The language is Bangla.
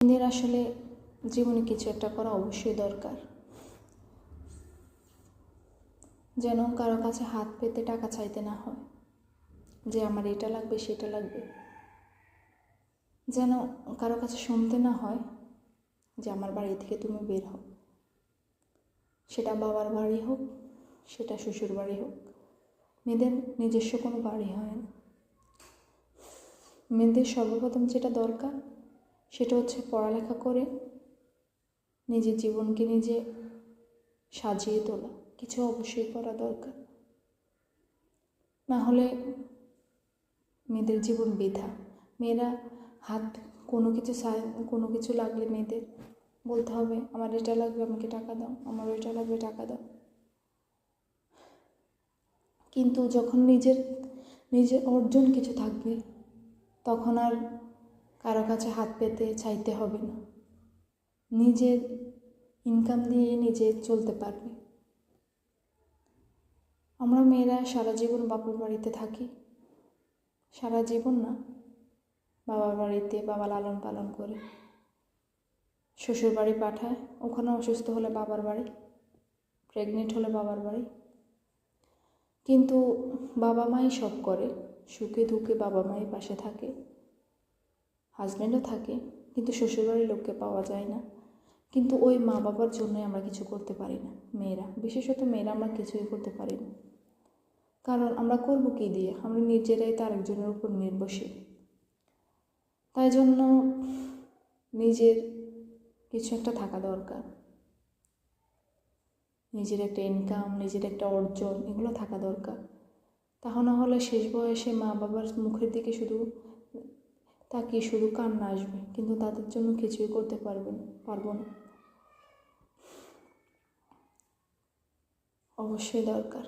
মেয়েদের আসলে জীবনে কিছু একটা করা অবশ্যই দরকার, যেন কারো কাছে হাত পেতে টাকা চাইতে না হয় যে আমার এটা লাগবে সেটা লাগবে, যেন কারো কাছে শুনতে না হয় যে আমার বাড়ি থেকে তুমি বের হও, সেটা বাবার বাড়ি হোক সেটা শ্বশুর বাড়ি হোক। মেয়েদের নিজস্ব কোনো বাড়ি হয় না। মেয়েদের সর্বপ্রথম যেটা দরকার সেটা হচ্ছে পড়ালেখা করে নিজের জীবনকে নিজে সাজিয়ে তোলা। কিছু অবশ্যই করা দরকার, না হলে মেয়েদের জীবন বৃথা। মেয়েরা হাত কোনো কিছু লাগলে মেয়েদের বলতে হবে আমার এটা লাগবে আমাকে টাকা দাও, আমার ওইটা লাগবে টাকা দাও। কিন্তু যখন নিজের অর্জন কিছু থাকবে তখন আর কারো কাছে হাত পেতে চাইতে হবে না, নিজের ইনকাম দিয়ে নিজে চলতে পারবে। আমরা মেয়েরা সারা জীবন বাবার বাড়িতে থাকি, সারা জীবন না, বাবার বাড়িতে বাবা লালন পালন করে, শ্বশুর বাড়ি পাঠায়, ওখানে অসুস্থ হলে বাবার বাড়ি, প্রেগনেন্ট হলে বাবার বাড়ি। কিন্তু বাবা মাই সব করে, সুখে দুঃখে বাবা মাই পাশে থাকে, হাজব্যান্ডও থাকে, কিন্তু শ্বশুরবাড়ির লোককে পাওয়া যায় না। কিন্তু ওই মা বাবার জন্যই আমরা কিছু করতে পারি না। মেয়েরা, বিশেষত মেয়েরা, আমরা কিছুই করতে পারি না। কারণ আমরা করবো কী দিয়ে? আমরা নিজেরাই তো আরেকজনের উপর নির্ভরশীল। তাই জন্য নিজের কিছু একটা থাকা দরকার, নিজের একটা ইনকাম, নিজের একটা অর্জন, এগুলো থাকা দরকার। তা না হলে শেষ বয়সে মা বাবার মুখের দিকে তাকিয়ে শুধু কান্না আসবে, কিন্তু তাদের জন্য কিছুই করতে পারবো না। অবশ্যই দরকার।